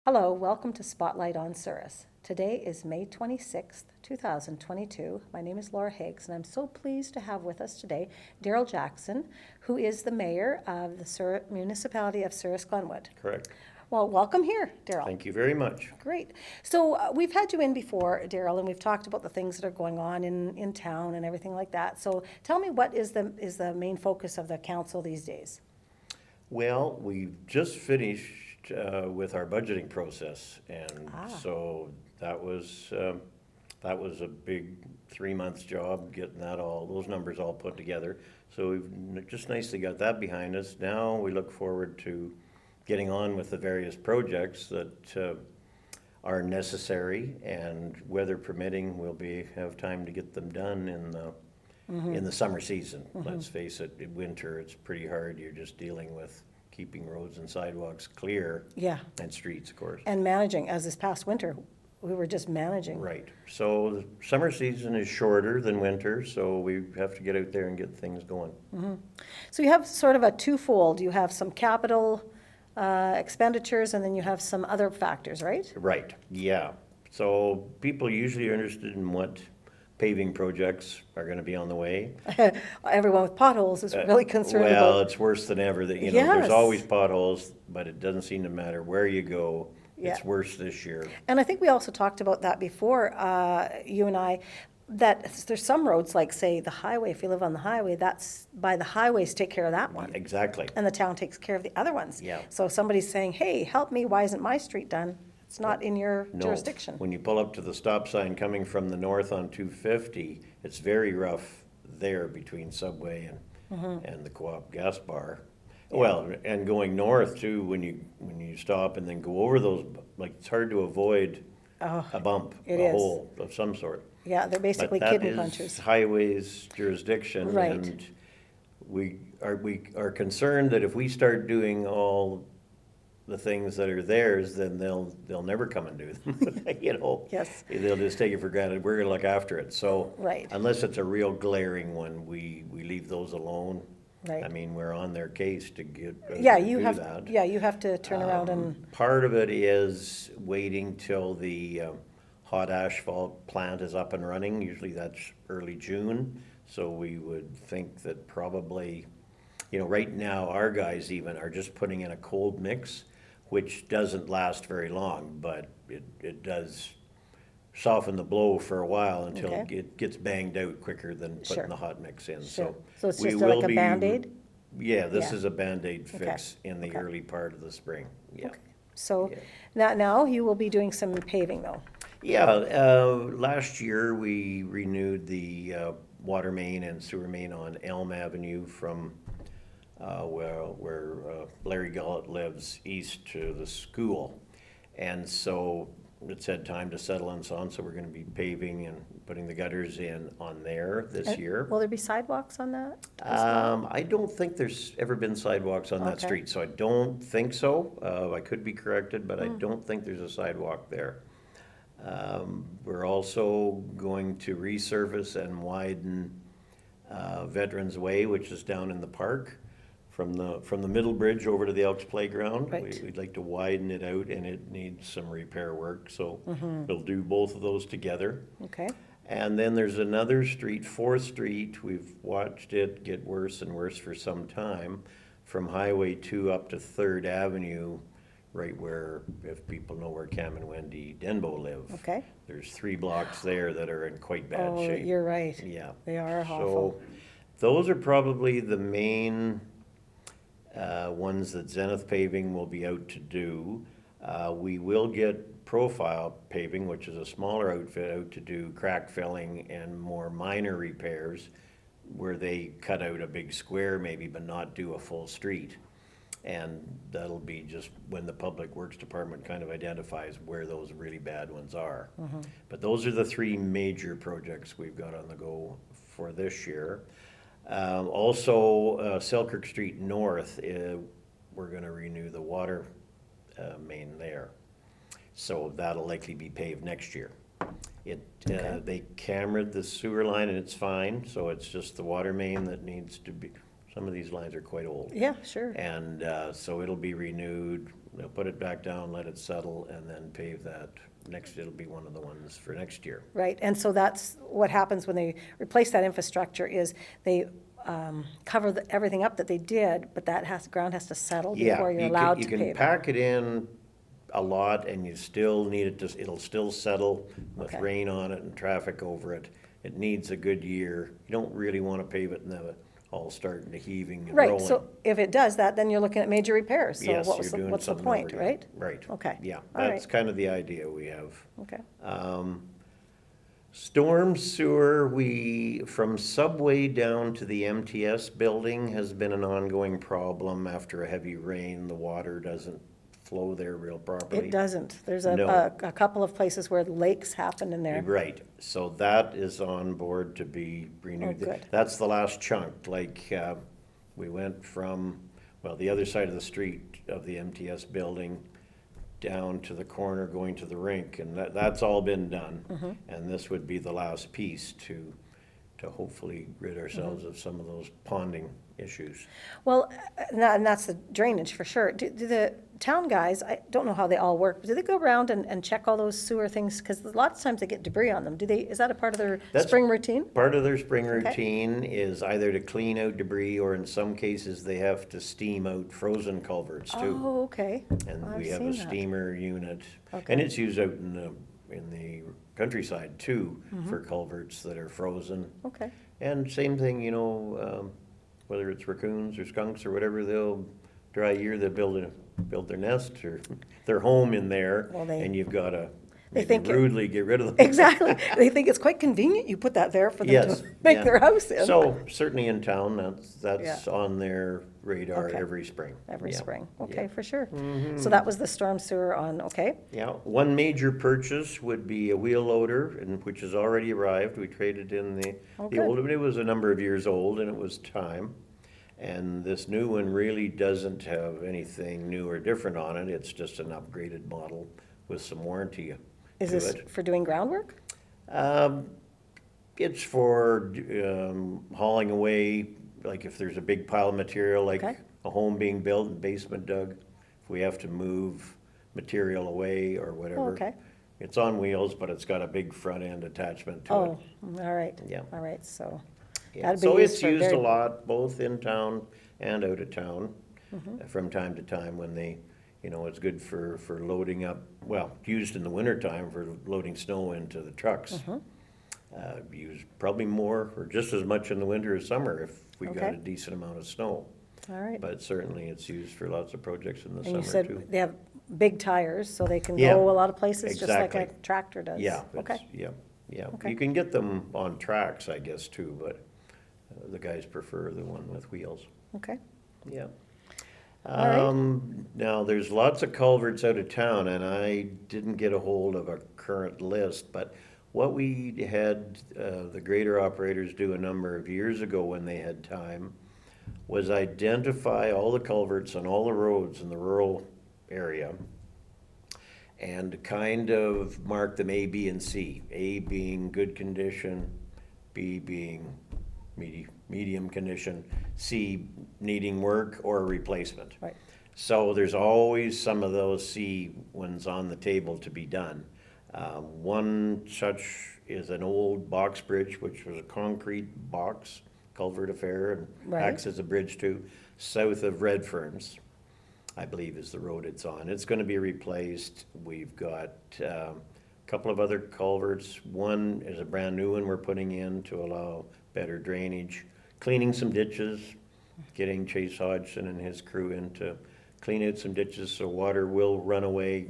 Hello, welcome to Spotlight on Souris. Today is May 26th, 2022. My name is Laura Higgs, and I'm so pleased to have with us today Darryl Jackson, who is the mayor of the Municipality of Souris Glenwood. Correct. Well, welcome here, Darryl. Thank you very much. Great. So we've had you in before, Darryl, and we've talked about the things that are going on in town and everything like that. So tell me, what is the main focus of the council these days? Well, we've just finished with our budgeting process, and so that was a big 3 months job getting those numbers all put together. So we've just nicely got that behind us. Now we look forward to getting on with the various projects that are necessary, and weather permitting, we'll have time to get them done in the summer season. Let's face it, in winter it's pretty hard. You're just dealing with keeping roads and sidewalks clear. Yeah. And streets, of course. And managing, as this past winter, we were just managing. Right. So the summer season is shorter than winter, so we have to get out there and get things going. So you have sort of a twofold. You have some capital expenditures, and then you have some other factors, right? Right, yeah. So people usually are interested in what paving projects are going to be on the way. Everyone with potholes is really concerned Well, about. it's worse than ever. That Yes. there's always potholes, but it doesn't seem to matter where you go. Yeah. It's worse this year. And I think we also talked about that before, you and I, that there's some roads, like say the highway, if you live on the highway, that's by the highways take care of that one. Exactly. And the town takes care of the other ones. Yeah. So if somebody's saying, hey, help me, why isn't my street done? It's not in your No. jurisdiction. When you pull up to the stop sign coming from the north on 250, it's very rough there between Subway and the Co-op gas bar. Well, and going north too, when you stop and then go over those, like, it's hard to avoid a bump, it a is. hole of some sort. Yeah, they're basically But kidney that is punchers. highways jurisdiction. Right. And we are concerned that if we start doing all the things that are theirs, then they'll never come and do them. Yes. They'll just take it for granted. We're gonna look after it. So Right. unless it's a real glaring one, we leave those alone. Right. I mean, we're on their case to get Yeah, to you do have, that. yeah, you have to turn around and, Part of it is waiting till the hot asphalt plant is up and running. Usually that's early June. So we would think that probably, right now, our guys even are just putting in a cold mix, which doesn't last very long, but it does soften the blow for a while until Okay. it gets banged out quicker than Sure. putting the hot mix in. sure. So it's we just will like a be- Band-Aid? Yeah, this Yeah. is a Band-Aid fix in the Okay. early part of the spring, yeah. Okay. So Yeah. now you will be doing some paving though. Yeah, last year we renewed the water main and sewer main on Elm Avenue from where Larry Gullett lives east to the school. And so it's had time to settle and so on, so we're gonna be paving and putting the gutters in on there this year. Will there be sidewalks on that as well? I don't think there's ever been sidewalks on that Okay. street, so I don't think so. I could be corrected, but I don't think there's a sidewalk there. We're also going to resurface and widen Veterans Way, which is down in the park, from the middle bridge over to the Elks Playground. Right. We'd like to widen it out, and it needs some repair work, so we'll do both of those together. Okay, And then there's another street, Fourth Street, we've watched it get worse and worse for some time, from Highway 2 up to Third Avenue, right where, if people know where Cam and Wendy Denbo live. okay. There's 3 blocks there that are in quite bad Oh, shape. you're right. Yeah. They are awful. So those are probably the main ones that Zenith Paving will be out to do. We will get Profile Paving, which is a smaller outfit, out to do crack filling and more minor repairs, where they cut out a big square maybe, but not do a full street. And that'll be just when the Public Works Department kind of identifies where those really bad ones are. But those are the 3 major projects we've got on the go for this year. Also, Selkirk Street North, we're gonna renew the water main there. So that'll likely be paved next year. They cambered the sewer line and it's fine, so it's just the water main that needs to be, some of these lines are quite old. Yeah, sure. And so it'll be renewed, they'll put it back down, let it settle, and then pave that. Next, it'll be one of the ones for next year. Right, and so that's what happens when they replace that infrastructure is they cover everything up that they did, but that ground has to settle before you're allowed to pave You it. can pack it in a lot and you still need it to, it'll still settle with Okay. rain on it and traffic over it. It needs a good year. You don't really want to pave it and have it all starting to heaving and rolling. Right, so if it does that, then you're looking at major repairs, so Yes, what's you're doing the something point, over again. right? Right. Okay. Yeah, All that's right. kind of the idea we have. Okay, Storm sewer, from Subway down to the MTS building has been an ongoing problem. After a heavy rain, the water doesn't flow there real properly. it doesn't, there's No. a couple of places where lakes happen in there. Right, so that is on board to be renewed. Oh, good. That's the last chunk, like, we went from, well, the other side of the street of the MTS building down to the corner going to the rink, and that's all been done. Mm-hmm. And this would be the last piece to hopefully rid ourselves Mm-hmm. of some of those ponding issues. Well, and that's the drainage for sure. Do the town guys, I don't know how they all work, but do they go around and check all those sewer things? Because lots of times they get debris on them. Is that a part of their That's spring routine? Part of their spring Okay. routine is either to clean out debris, or in some cases, they have to steam out frozen culverts too. Oh, okay. And I've we have a seen that. steamer unit, Okay. and it's used out in the countryside too, Mm-hmm. for culverts that are frozen. Okay, And same thing, whether it's raccoons or skunks or whatever, dry year, they'll build their nest or their home in there, Well, and you've gotta they maybe think it- rudely get rid of them. exactly. They think it's quite convenient you put that there for them Yes, to make yeah. their house in. So certainly in town, that's Yeah. on their radar Okay. every spring. Every Yeah. spring, Yeah. okay, for sure. So that was the storm sewer okay? Yeah, one major purchase would be a wheel loader, which has already arrived. We traded in the good. old, but it was a number of years old and it was time. And this new one really doesn't have anything new or different on it. It's just an upgraded model with some warranty Is to this it. for doing groundwork? It's for hauling away, like if there's a big pile of material, like Okay. a home being built and basement dug, if we have to move material away or whatever. okay. It's on wheels, but it's got a big front end attachment to it. Oh, all right. Yeah. All right, so, Yeah, that'd be so used it's for used a very- lot, both in town and out of town, Mm-hmm. from time to time when it's good for loading up, well, used in the wintertime for loading snow into the trucks. Mm-hmm. Used probably more or just as much in the winter as summer if we got Okay. a decent amount of snow. all right. But certainly it's used for lots of projects in the And you summer said too. they have big tires, so they can Yeah, go a lot of places, just like a exactly. tractor does? Yeah, Okay, yeah. Okay. You can get them on tracks, I guess, too, but the guys prefer the one with wheels. okay. Yeah. All right. Now, there's lots of culverts out of town, and I didn't get a hold of a current list, but what we had the grader operators do a number of years ago when they had time was identify all the culverts on all the roads in the rural area and kind of mark them A, B, and C. A being good condition, B being medium condition, C needing work or replacement. Right. So there's always some of those C ones on the table to be done. One such is an old box bridge, which was a concrete box culvert affair and Right. acts as a bridge too, south of Red Ferns, I believe is the road it's on. It's gonna be replaced. We've got a couple of other culverts. One is a brand new one we're putting in to allow better drainage, cleaning some ditches, getting Chase Hodgson and his crew in to clean out some ditches so water will run away,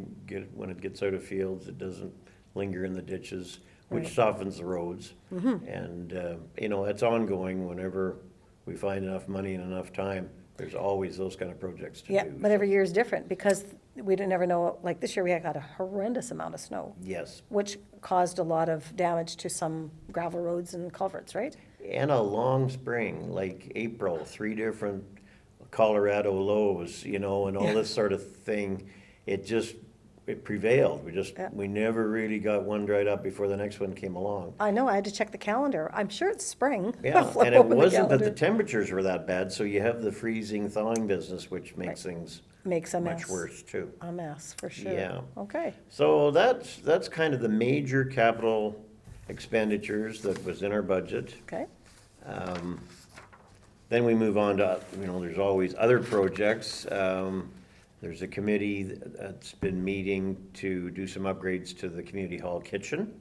when it gets out of fields, it doesn't linger in the ditches, which Right. softens the roads. And, it's ongoing. Whenever we find enough money and enough time, there's always those kind of projects to do. Yeah, but every year is different, because we didn't ever know, like this year we had a horrendous amount of snow, Yes, which caused a lot of damage to some gravel roads and culverts, right? and a long spring, like April, 3 different Colorado lows, and all Yeah. this sort of thing. It just it prevailed. Yeah. We never really got one dried up before the next one came along. I know, I had to check the calendar. I'm sure it's spring. Yeah, Flip and it open the wasn't that the calendar. temperatures were that bad, so you have the freezing thawing business, which makes Right. things Makes a mess. much worse too. A mess, for sure. Yeah. Okay, So that's kind of the major capital expenditures that was in our budget. okay. Then we move on to, there's always other projects. There's a committee that's been meeting to do some upgrades to the community hall kitchen.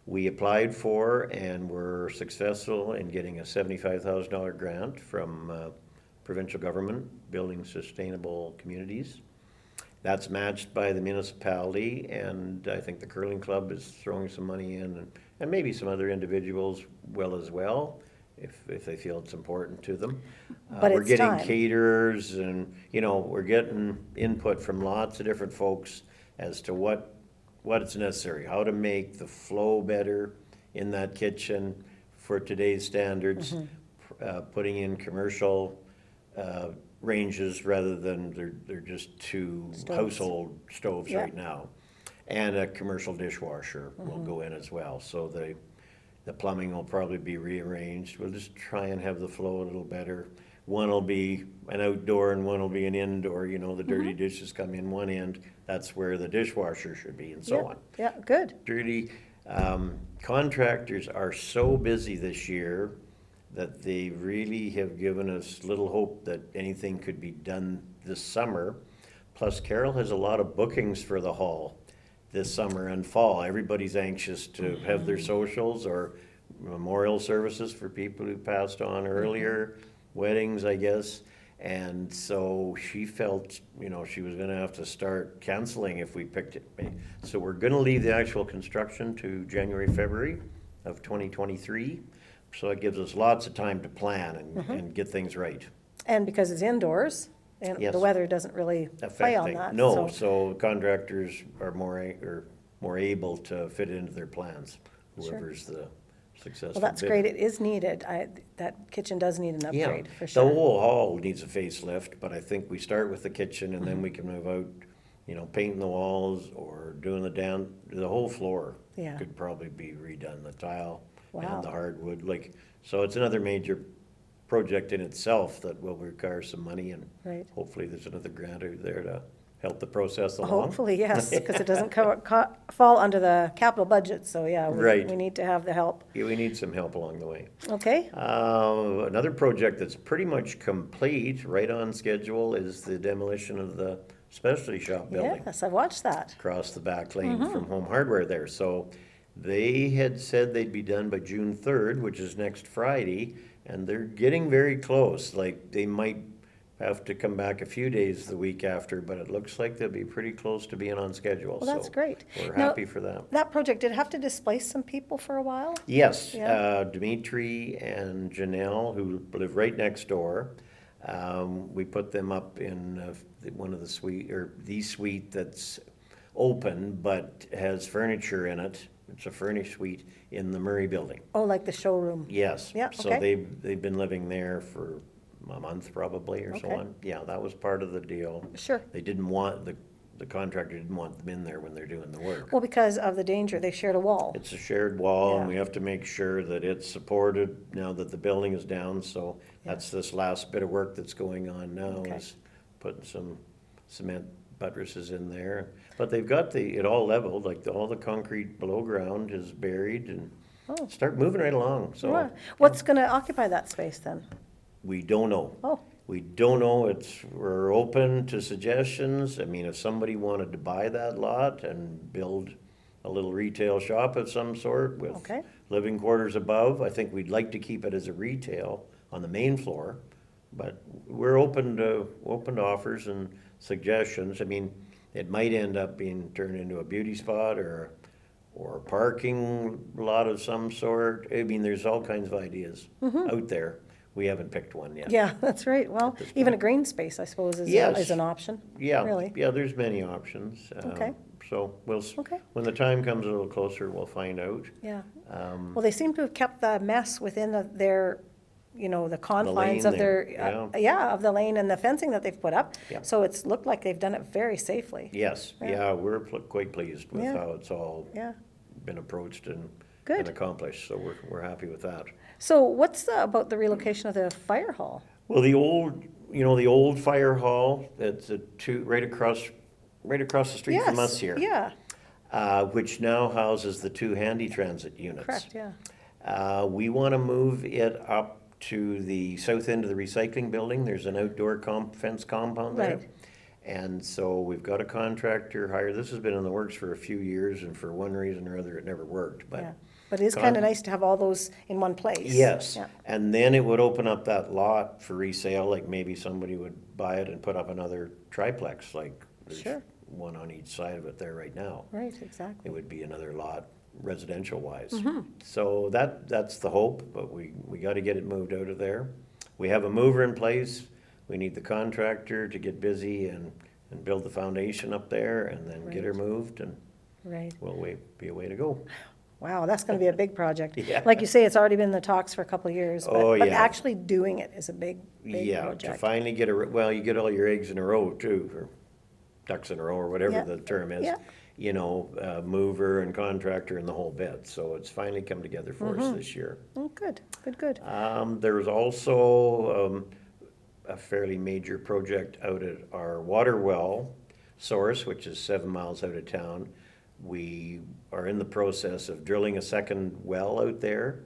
We applied for and were successful in getting a $75,000 grant from provincial government, Building Sustainable Communities. That's matched by the municipality, and I think the curling club is throwing some money in, and maybe some other individuals will as well, if they feel it's important to them. But We're it's getting time. caterers, and, we're getting input from lots of different folks as to what's necessary, how to make the flow better in that kitchen for today's standards, putting in commercial ranges rather than they're just two Stoves. household stoves Yeah. right now. And a commercial dishwasher will go in as well, so the plumbing will probably be rearranged. We'll just try and have the flow a little better. One will be an outdoor and one will be an indoor, the dirty dishes come in one end, that's where the dishwasher should be, and so Yeah, on. yeah, good. Dirty, contractors are so busy this year that they really have given us little hope that anything could be done this summer. Plus Carol has a lot of bookings for the hall this summer and fall. Everybody's anxious to have their socials or memorial services for people who passed on earlier, weddings, I guess. And so she felt, she was gonna have to start canceling if we picked it. So we're gonna leave the actual construction to January, February of 2023. So it gives us lots of time to plan and get things right. And because it's indoors, and Yes. the weather doesn't really play Affect on things. that. No, so contractors are more able to fit it into their plans, Sure. whoever's the successful Well, that's bidder. great. It is needed. That kitchen does need an Yeah, upgrade, for the sure. whole hall needs a facelift, but I think we start with the kitchen and then we can move out, painting the walls or doing the whole floor. Yeah. Could probably be redone, the tile Wow. and the hardwood, so it's another major project in itself that will require some money, and Right. hopefully there's another grant out there to help the process along. Hopefully, yes, because it doesn't fall under the capital budget, so yeah, Right. we need to have the help. Yeah, we need some help along the way. Okay, Another project that's pretty much complete, right on schedule, is the demolition of the specialty shop building yes, I watched that. across the back lane from Home Hardware there. So they had said they'd be done by June 3rd, which is next Friday, and they're getting very close. Like, they might have to come back a few days the week after, but it looks like they'll be pretty close to being on schedule. Well, that's So great. We're Now, happy for that. That project, did it have to displace some people for a while? Yes, Yeah. Dimitri and Janelle, who live right next door, we put them up in one of the suite, or the suite that's open but has furniture in it. It's a furnished suite in the Murray building. Oh, like the showroom? Yes. Yeah, So okay. they've been living there for a month probably or so Okay. on. Yeah, that was part of the deal. Sure. They didn't want, the contractor didn't want them in there when they're doing the work. Well, because of the danger, they shared a wall. It's a shared wall, and Yeah. we have to make sure that it's supported now that the building is down, so that's this last bit of work that's going on now, Okay. is putting some cement buttresses in there. But they've got it all leveled, like all the concrete below ground is buried, and Oh. start moving right along, so. Right. What's gonna occupy that space then? We don't know. Oh, We don't know, we're open to suggestions. I mean, if somebody wanted to buy that lot and build a little retail shop of some sort with Okay. living quarters above, I think we'd like to keep it as a retail on the main floor. But we're open to offers and suggestions. I mean, it might end up being turned into a beauty spot or a parking lot of some sort. I mean, there's all kinds of ideas out there. We haven't picked one yet. yeah, that's right. Well, this even a point. green space, I suppose, Yes. is an option. Yeah, Really? yeah, there's many options. Okay. So Okay. when the time comes a little closer, we'll find out. Yeah. Um, Well, they seem to have kept the mess within their the confines of there, their, of the lane and the fencing that they've put up. Yeah. So it's looked like they've done it very safely. Yes, Yeah. yeah, we're quite pleased with Yeah. how it's all Yeah. been approached and Good. accomplished, so we're happy with that. So what's about the relocation of the fire hall? Well, the old fire hall, it's right across the street from us here. Yeah, Which now houses the 2 handy transit units. correct, yeah. We want to move it up to the south end of the recycling building. There's an outdoor fence compound there. Right. And so we've got a contractor hired. This has been in the works for a few years, and for one reason or other, it never worked. But Yeah, but it is kind of nice to have all those in one place. yes, Yeah. and then it would open up that lot for resale, like maybe somebody would buy it and put up another triplex, like there's Sure. one on each side of it there right now. Right, It exactly. would be another lot, residential-wise. Mm-hmm. So that's the hope, but we got to get it moved out of there. We have a mover in place. We need the contractor to get busy and build the foundation up there, and then get her Right. moved, and Right. be a way to go. Wow, that's going to be a big project. Yeah. Like you say, it's already been in the talks for a couple of years, Oh, but yeah. actually doing it is a big Yeah, to project. finally get you get all your eggs in a row too, or ducks in a row, or whatever Yeah. the term is. Yeah. Mover and contractor and the whole bit. So it's finally come together for Mm-hmm. us this year. Oh, good, good, good. There's also a fairly major project out at our water well, Souris, which is 7 miles out of town. We are in the process of drilling a second well out there.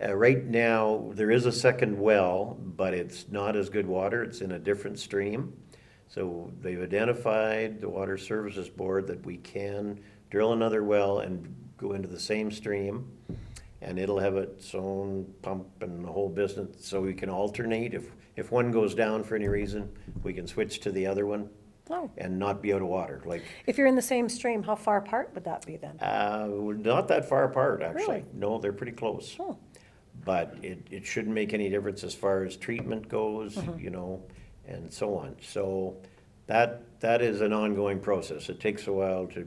Right now, there is a second well, but it's not as good water. It's in a different stream. So they've identified, the Water Services Board, that we can drill another well and go into the same stream, and it'll have its own pump and the whole business, so we can alternate. If one goes down for any reason, we can switch to the other one Oh, and not be out of water. if you're in the same stream, how far apart would that be then? We're not that far apart, actually. Really? No, they're pretty close. Oh, But it shouldn't make any difference as far as treatment goes, Mm-hmm. and so on. So that is an ongoing process. It takes a while to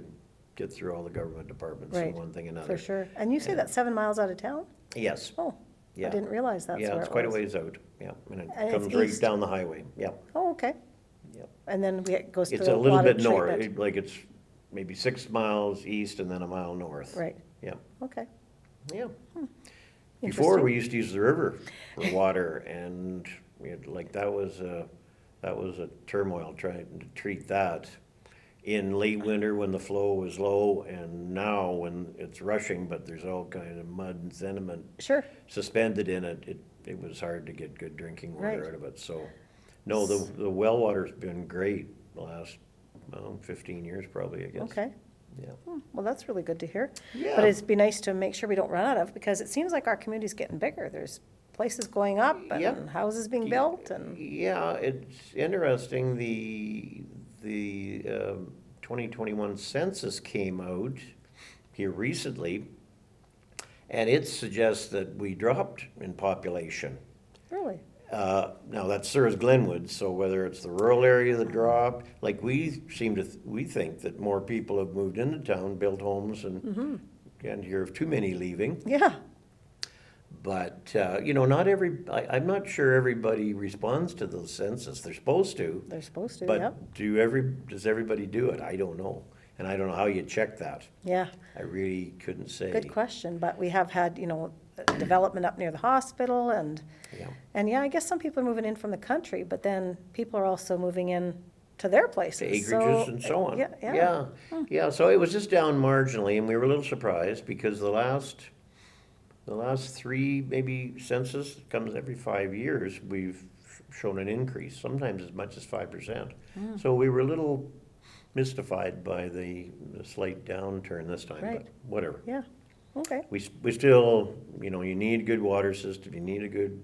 get through all the government departments and right, one thing and another. for sure. And you say that's 7 miles out of town? Yes, Oh, I yeah. didn't realize that's where it Yeah, was. it's quite a ways out, yeah. And it And it's comes right east? down the highway, yeah. Oh, okay. Yep. And then it goes to It's the a little water bit north, treatment. like it's maybe 6 miles east and then a mile north. Right, Yeah, okay. yeah. Before, Interesting. we used to use the river for water, and that was a turmoil trying to treat that in late winter when the flow was low, and now when it's rushing, but there's all kind of mud and sediment Sure, suspended in it, it was hard to get good drinking water Right. out of it, so. No, the well water's been great the last, 15 years probably, I guess. okay. Yeah. Well, that's really good to hear. But Yeah. it'd be nice to make sure we don't run out of, because it seems like our community's getting bigger. There's places going up Yep. and houses being built and, Yeah, it's interesting, the 2021 census came out here recently, and it suggests that we dropped in population. really? Now, that's Souris Glenwood, so whether it's the rural area that dropped, like we think that more people have moved into town, built homes, and can't hear of too many leaving. Yeah, But, I'm not sure everybody responds to the census. They're supposed to. they're supposed to, yep. But does everybody do it? I don't know. And I don't know how you check that. Yeah, I really couldn't say. good question. But we have had, development up near the hospital Yeah. and yeah, I guess some people are moving in from the country, but then people are also moving in to their places. Acreages and so on. Yeah, yeah. Yeah, so it was just down marginally, and we were a little surprised because the last 3 maybe census comes every 5 years, we've shown an increase, sometimes as much as 5%. So we were a little mystified by the slight downturn this time, Right. but whatever. Yeah, okay. We still, you need a good water system, you need a good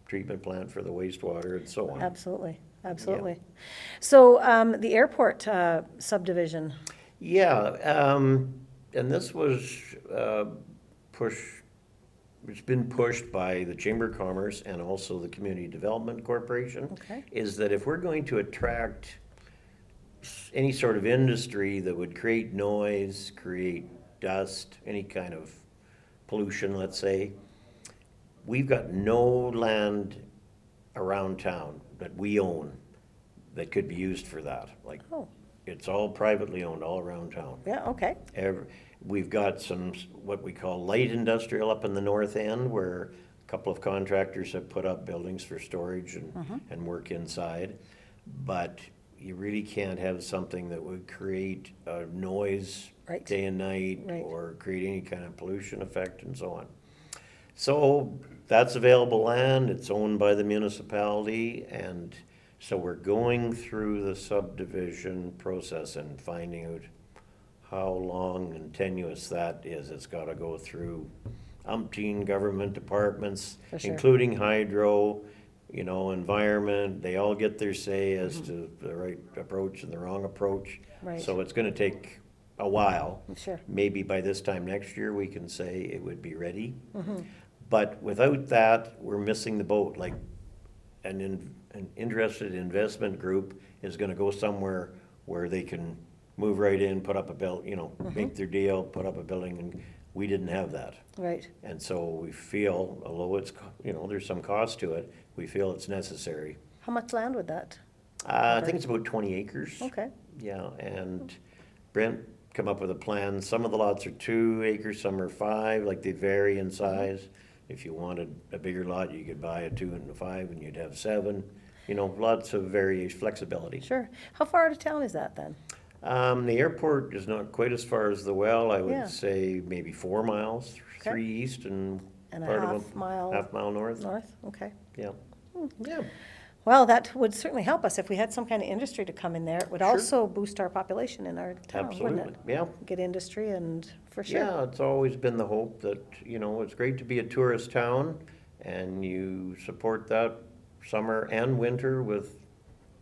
treatment plant for the wastewater and so on. Absolutely, absolutely. So, the airport subdivision, Yeah, and this was it's been pushed by the Chamber of Commerce and also the Community Development Corporation. Okay. Is that if we're going to attract any sort of industry that would create noise, create dust, any kind of pollution, let's say, we've got no land around town that we own that could be used for that. Like, Oh, it's all privately owned all around town. yeah, okay. We've got some, what we call light industrial up in the north end, where a couple of contractors have put up buildings for storage and work inside. But you really can't have something that would create noise Right. day and night, Right. or create any kind of pollution effect and so on. So that's available land, it's owned by the municipality, and so we're going through the subdivision process and finding out how long and tenuous that is. It's gotta go through umpteen government departments, For sure. including hydro, environment. They all get their say as to the right approach and the wrong approach. Right. So it's gonna take a while. Sure. Maybe by this time next year, we can say it would be ready. But without that, we're missing the boat. Like, an interested investment group is gonna go somewhere where they can move right in, put up a make their deal, put up a building, and we didn't have that. Right. And so we feel, although it's, there's some cost to it, we feel it's necessary. How much land would that? I think it's about 20 acres. Okay. Yeah, and Brent come up with a plan. Some of the lots are 2 acres, some are 5, like they vary in size. If you wanted a bigger lot, you could buy a 2 and a 5 and you'd have 7. Lots of variation, flexibility. Sure. How far out of town is that then? The airport is not quite as far as the well. I Yeah. would say maybe 4 miles, Okay. 3 east and And a part of half mile half mile north. north? Okay. Yeah. Yeah. Well, that would certainly help us if we had some kind of industry to come in there. It would Sure. also boost our population in our town, wouldn't Absolutely. it? Yeah. Get industry and, for sure. Yeah, it's always been the hope that, it's great to be a tourist town, and you support that summer and winter with,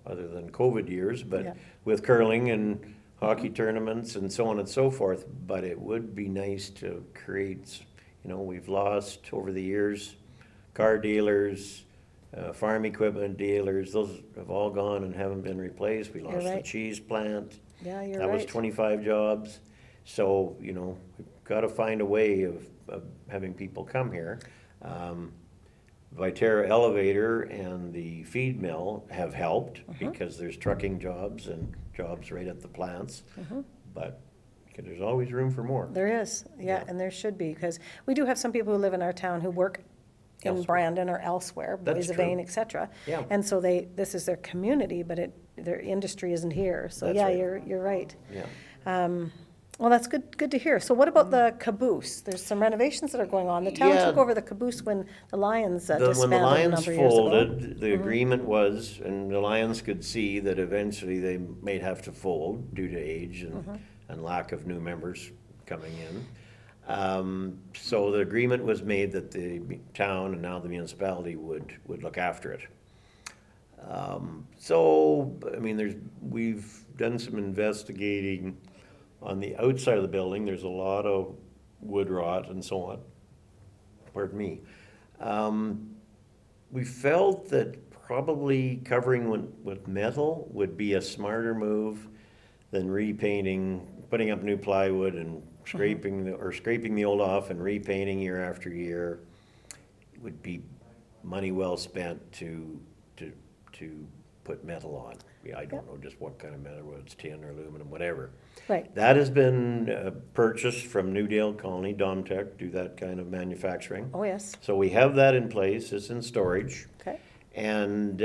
other than COVID years, Yeah. but with curling and hockey tournaments and so on and so forth. But it would be nice to create, we've lost over the years car dealers, farm equipment dealers, those have all gone and haven't been replaced. We lost the right. cheese plant. Yeah, you're That was right. 25 jobs. So, we've got to find a way of having people come here. Viterra Elevator and the feed mill have helped because there's trucking jobs and jobs right at the plants. But there's always room for more. There is, yeah, Yeah. and there should be, because we do have some people who live in our town who work in Elsewhere. Brandon or elsewhere, That's Boise Vane, true. et cetera. Yeah. And so this is their community, but their industry isn't here. So, That's yeah, right. you're right. Yeah. Well, that's good to hear. So what about the caboose? There's some renovations that are going on. The town Yeah. took over the caboose when the Lions When the disbanded a Lions number of years ago. folded, the agreement was, and the Lions could see that eventually they may have to fold due to age and lack of new members coming in. So the agreement was made that the town and now the municipality would look after it. We've done some investigating on the outside of the building. There's a lot of wood rot and so on. Pardon me. We felt that probably covering with metal would be a smarter move than repainting, putting up new plywood and scraping the old off and repainting year after year. It would be money well spent to put metal on. Yeah, I don't know just what kind of metal, whether it's tin or aluminum, whatever. Right. That has been purchased from Newdale Colony, Domtech, do that kind of manufacturing. Oh, yes. So we have that in place, it's in storage. Okay. And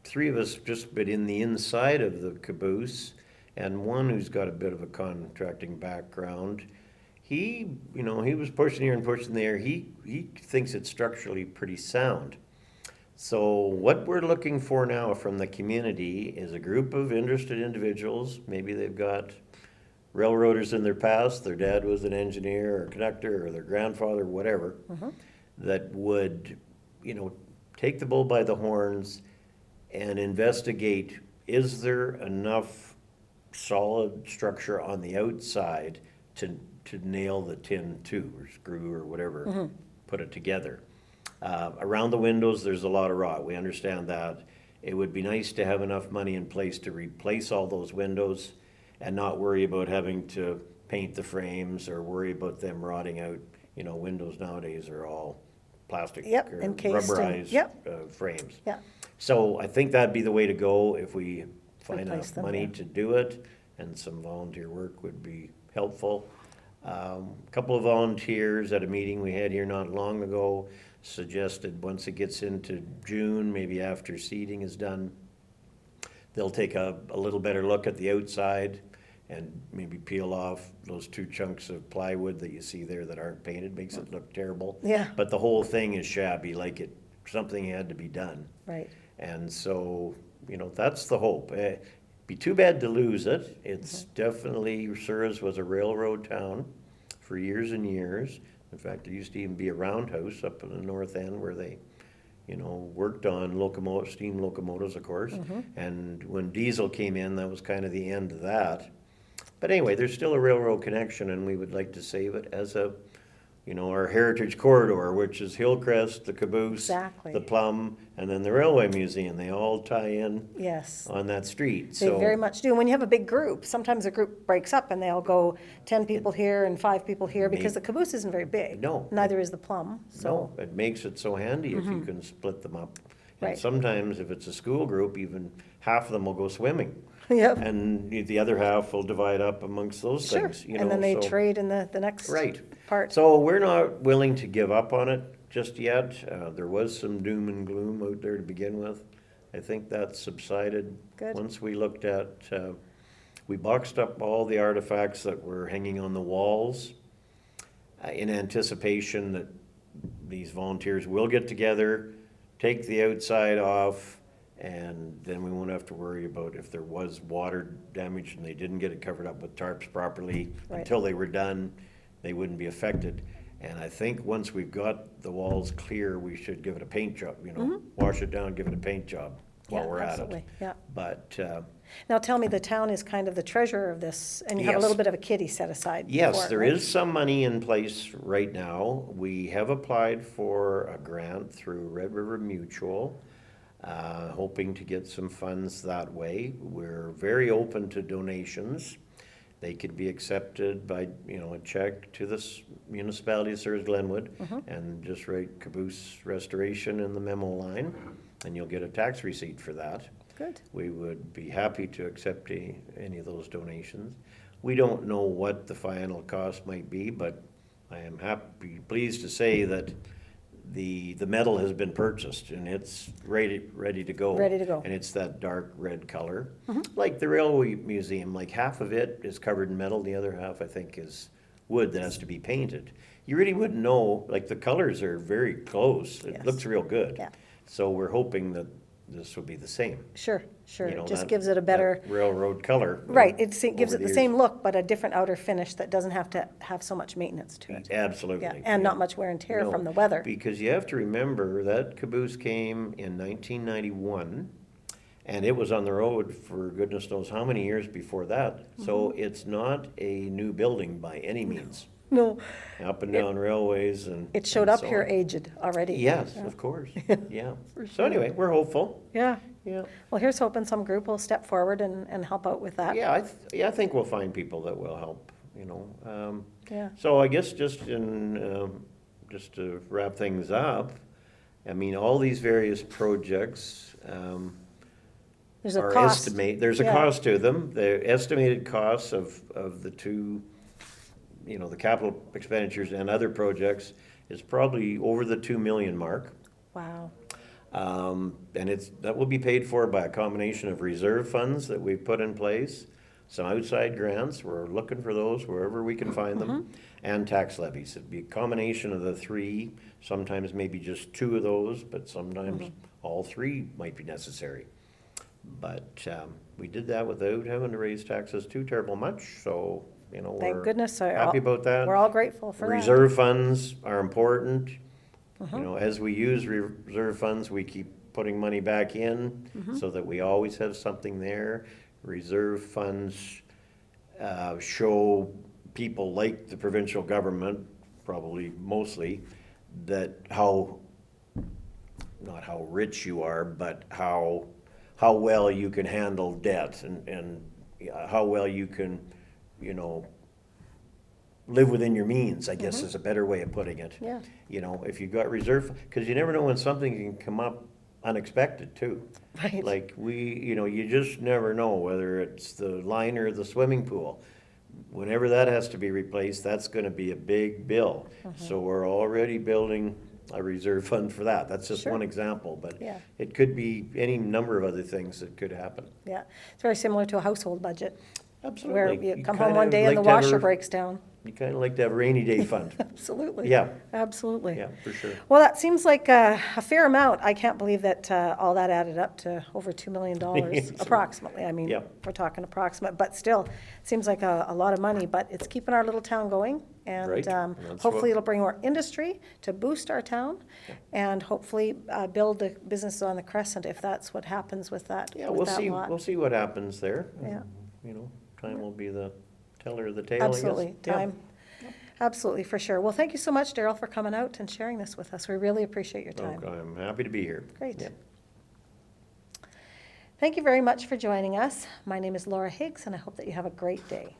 3 of us just been in the inside of the caboose, and one who's got a bit of a contracting background. He was pushing here and pushing there. He thinks it's structurally pretty sound. So what we're looking for now from the community is a group of interested individuals. Maybe they've got railroaders in their past, their dad was an engineer or conductor, or their grandfather, whatever, that would, take the bull by the horns and investigate, is there enough solid structure on the outside to nail the tin to, or screw or whatever, put it together. Around the windows, there's a lot of rot. We understand that. It would be nice to have enough money in place to replace all those windows and not worry about having to paint the frames or worry about them rotting out. Windows nowadays are all plastic Yep, or encased in- rubberized yep. frames. Yeah, So I think that'd be the way to go if we find Replace enough them, money yeah. to do it, and some volunteer work would be helpful. A couple of volunteers at a meeting we had here not long ago suggested once it gets into June, maybe after seeding is done, they'll take a little better look at the outside and maybe peel off those 2 chunks of plywood that you see there that aren't painted, makes it look terrible. Yeah. But the whole thing is shabby, like something had to be done. right. And so, that's the hope. Be too bad to lose it. It's definitely, Souris was a railroad town for years and years. In fact, there used to even be a roundhouse up in the north end where they, worked on steam locomotives, of course. And when diesel came in, that was kind of the end of that. But anyway, there's still a railroad connection, and we would like to save it as our heritage corridor, which is Hillcrest, the Caboose, Exactly. the Plum, and then the Railway Museum. They all tie in Yes. on that street. They So very much do. And when you have a big group, sometimes a group breaks up and they'll go 10 people here and 5 people here because the caboose isn't very big. No. Neither is the plum, so. no, it makes it so handy if you can split them up. And Right. sometimes if it's a school group, even half of them will go swimming. Yep, And the other half will divide up amongst those sure. things, And then they so- trade in the next Right. part. So we're not willing to give up on it just yet. There was some doom and gloom out there to begin with. I think that subsided. Good. Once we looked at, we boxed up all the artifacts that were hanging on the walls in anticipation that these volunteers will get together, take the outside off, and then we won't have to worry about if there was water damage and they didn't get it covered up with tarps properly. Right. Until they were done, they wouldn't be affected. And I think once we've got the walls clear, we should give it a paint job, wash it down, give it a paint job while Yeah, we're at absolutely, it. yeah. But, Now tell me, the town is kind of the treasurer of this, and you have a Yes. little bit of a kitty set aside for yes, it, there right? is some money in place right now. We have applied for a grant through Red River Mutual, hoping to get some funds that way. We're very open to donations. They could be accepted by, a check to the Municipality of Souris Glenwood, and just write Caboose Restoration in the memo line, and you'll get a tax receipt for that. Good, We would be happy to accept any of those donations. We don't know what the final cost might be, but I am pleased to say that the metal has been purchased and it's ready to go. Ready to go. And it's that dark red color. Like the Railway Museum, like half of it is covered in metal, the other half I think is wood that has to be painted. You really wouldn't know, like the colors are very close. It Yes. looks real good. Yeah. So we're hoping that this will be the same. sure, sure. You know, It just that- gives it a that better, railroad color. right, it gives over it the years. same look, but a different outer finish that doesn't have to have so much maintenance to it. Absolutely. Yeah, and not yeah. much wear and tear No, from the weather. Because you have to remember that caboose came in 1991, and it was on the road for goodness knows how many years before that. So Mm-hmm. it's not a new building by any means. No, Up and down railways and. it showed and up so here on. aged already. Yes, Yeah. of course, yeah. For So sure. anyway, we're hopeful, Yeah, yeah. well, here's hoping some group will step forward and help out with that. Yeah, I think we'll find people that will help, Yeah. So I guess just to wrap things up, I mean, all these various projects, There's a are cost. there's a Yeah. cost to them. The estimated costs of the two, the capital expenditures and other projects is probably over the 2 million mark. Wow, And that will be paid for by a combination of reserve funds that we've put in place, some outside grants, we're looking for those wherever we can find them, and tax levies. It'd be a combination of the three, sometimes maybe just 2 of those, but sometimes all 3 might be necessary. But we did that without having to raise taxes too terrible much, so, thank we're goodness. happy about that. We're all grateful for that. Reserve funds are important. As we use reserve funds, we keep putting money back in so that we always have something there. Reserve funds show people like the provincial government, probably mostly, that not how rich you are, but how well you can handle debt and how well you can, live within your means, I guess is a better way of putting it. Yeah. You know, if you've got reserve, because you never know when something can come up unexpected too. Right. Like you just never know whether it's the liner or the swimming pool. Whenever that has to be replaced, that's gonna be a big bill. So we're already building a reserve fund for that. That's just Sure. one example, but Yeah. it could be any number of other things that could happen. Yeah, it's very similar to a household budget, Absolutely. where you come home kinda one day and like the to have washer a- breaks down. You kinda like to have a rainy day fund. Absolutely. Yeah. Absolutely. Yeah, for sure. Well, that seems like a fair amount. I can't believe that all that added up to over $2 million, approximately. I mean, Yep. we're talking approximate, but still, it seems like a lot of money, but it's keeping our little town going. And Right. That's hopefully what- it'll bring more industry to boost our town and hopefully build the business on the Crescent if that's what happens with that, Yeah, with that lot. we'll see what happens there. Yeah. You know, time will be the teller of the tale, I guess. Absolutely, Yeah. time. Absolutely, for sure. Well, thank you so much, Darryl, for coming out and sharing this with us. We really appreciate your time. Okay, I'm happy to be here. Great. Yeah. Thank you very much for joining us. My name is Laura Higgs, and I hope that you have a great day.